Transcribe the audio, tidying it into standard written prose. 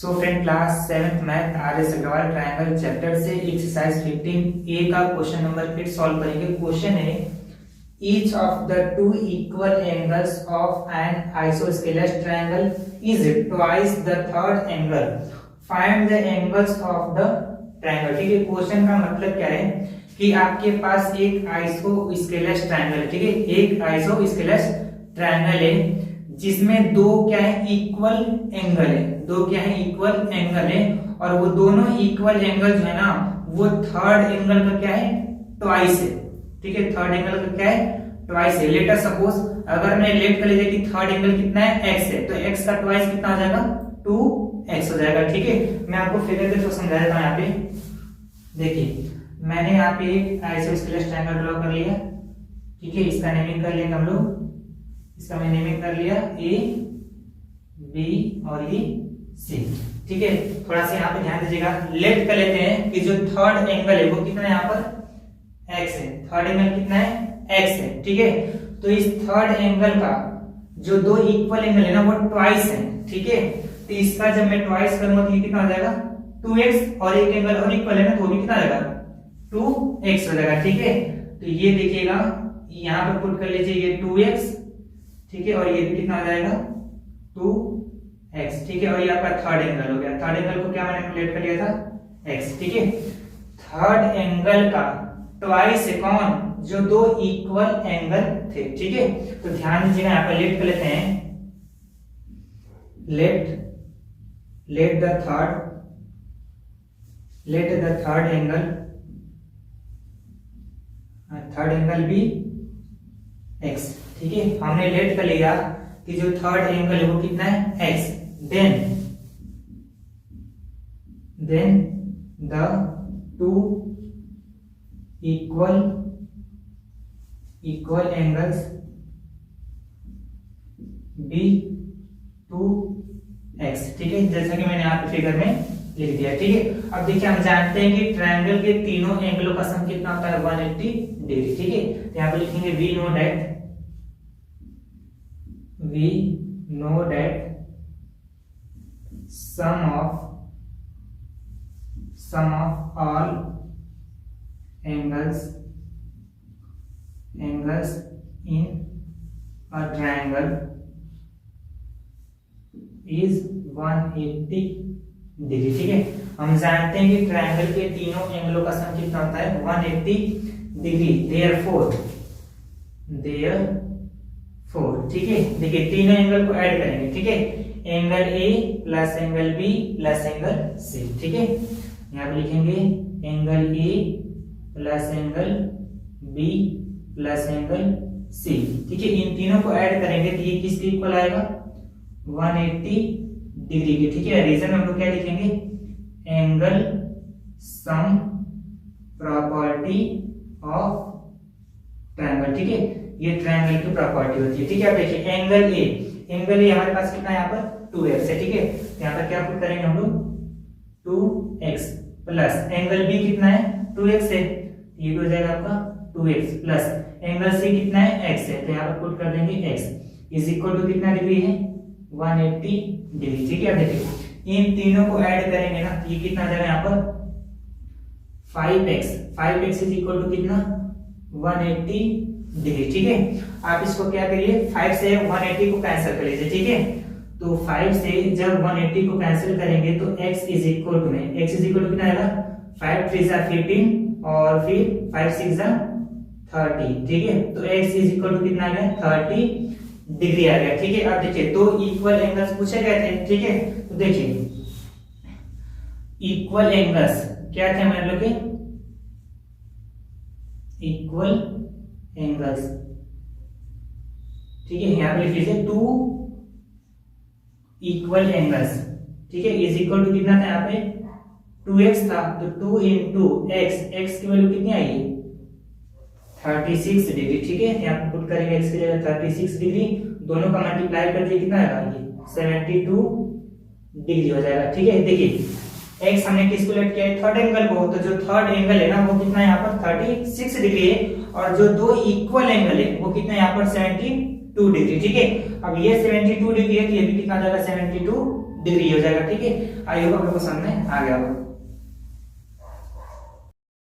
सो friend class 7th math R S. Agrawal triangle chapter से exercise 15 A का question number 8 solve करेंगे। Question है each of the two equal angles of an isosceles triangle is twice the third angle, find the angles of the triangle. ठीक है, question का मतलब क्या है कि आपके पास एक आइसोस्केलस ट्रायंगल, ठीक है, एक आइसोस्केलस ट्रायंगल है जिसमें दो क्या है इक्वल एंगल है, दो क्या है इक्वल एंगल है और वो दोनों इक्वल एंगल जो है ना वो थर्ड एंगल का क्या है ट्वाइस है। ठीक है, थर्ड एंगल का क्या है ट्वाइस है। लेट अस सपोज अगर मैं लेट कर लीजिए कि थर्ड एंगल कितना है x है, तो x का ट्वाइस कितना हो जाएगा 2x हो जाएगा। ठीक है, मैं आपको फिगर के थ्रू समझा देता हूं। यहाँ पे देखिए मैंने यहाँ पे एक आइसोस्केलस ट्रायंगल ड्रॉ कर लिया। ठीक है, इसका नेमिंग कर लेंगे हम लोग, इसका मैं नेमिंग कर लिया ए बी और ये सी। ठीक है, थोड़ा सा यहाँ पे ध्यान दीजिएगा, लेट कर लेते हैं कि जो थर्ड एंगल है वो कितना है यहाँ पर x है, थर्ड एंगल कितना है x है। ठीक है, तो इस थर्ड एंगल का जो दो इक्वल एंगल है ना वो ट्वाइस है। ठीक है, तो इसका जब मैं ट्वाइस करूंगा तो ये कितना हो जाएगा 2x और एक एंगल और इक्वल है ना तो वो भी कितना हो जाएगा 2x हो जाएगा। ठीक है, तो ये देखिएगा यहाँ पर पुट कर लीजिए ये 2x, ठीक है, और ये भी कितना आ जाएगा 2x। ठीक है, और ये आपका थर्ड एंगल हो गया। थर्ड एंगल को क्या मैंने कैलकुलेट कर लिया था x। ठीक है, थर्ड एंगल का ट्वाइस है कौन, जो दो इक्वल एंगल थे। ठीक है, तो ध्यान दीजिएगा यहाँ पर लेट कर लेते हैं, let the third angle be x। ठीक है, हमने लेट कर लिया कि जो थर्ड एंगल है वो कितना है x, then the two equal angles be 2x। ठीक है, जैसा कि मैंने यहाँ पे फिगर में लिख दिया। ठीक है, अब देखिए हम जानते हैं कि ट्रायंगल के तीनों एंगलों का सम कितना होता है 180 डिग्री। ठीक है, तो यहाँ पे लिखेंगे we know that sum of all angles in a triangle is 180 degree. ठीक है, हम जानते हैं कि ट्रायंगल के तीनों एंगलों का सम कितना होता है 180 डिग्री। देयरफॉर ठीक है, देखिए तीनों एंगल को ऐड करेंगे। ठीक है, angle A plus angle B plus angle C. ठीक है, यहाँ पे लिखेंगे angle A plus angle B plus angle C. ठीक है, इन तीनों को ऐड करेंगे तो ये किसके इक्वल आएगा 180 डिग्री के। ठीक है, रीजन हम लोग क्या लिखेंगे angle sum property of triangle. ठीक है, ये ट्रायंगल की प्रॉपर्टी होती है। ठीक है, अब देखिए एंगल ए हमारे पास कितना है यहाँ पर 2x है। ठीक है, यहाँ पर क्या पुट करेंगे हम लोग 2x प्लस एंगल बी कितना है 2x है, ये भी हो जाएगा आपका 2x प्लस एंगल सी कितना है x है, तो यहाँ पर पुट कर देंगे x इज इक्वल टू कितना डिग्री है 180 डिग्री। ठीक है, अब देखिए इन तीनों को ऐड करेंगे ना ये कितना आ जाएगा यहाँ पर 5x इज इक्वल टू कितना 180 डिग्री। ठीक है, आप इसको क्या करिए 5 से 180 को कैंसिल कर लीजिए। ठीक है, तो 5 से जब 180 को कैंसिल करेंगे तो x इज इक्वल टू कितना आएगा 5 3 जा 15 और फिर 5 6 जा 30। ठीक है, तो x इज इक्वल टू कितना आ गया 30 डिग्री आ गया। ठीक है, अब देखिए दो इक्वल एंगल्स पूछे गए थे। ठीक है, तो देखिए इक्वल एंगल्स क्या थे हमारे लोग के इक्वल एंगल्स। ठीक है, यहाँ पे लिख लीजिए टू इक्वल एंगल्स। ठीक है, इज इक्वल टू कितना था यहाँ पे 2x था, तो 2 into x की वैल्यू कितनी आई 36 डिग्री। ठीक है, यहाँ पे पुट करेंगे x की जगह 36 डिग्री, दोनों का मल्टीप्लाई कर दिए कितना आएगा ये 72 डिग्री हो जाएगा। ठीक है, देखिए x हमने किसको लेट किया है थर्ड एंगल को, तो जो थर्ड एंगल है ना वो कितना है यहाँ पर 36 डिग्री है और जो दो इक्वल एंगल है वो कितना है यहाँ पर 72 डिग्री। ठीक है, अब ये 72 डिग्री है तो ये भी कितना आ जाएगा 72 डिग्री हो जाएगा। ठीक है, आई होप आपको समझ में आ गया होगा।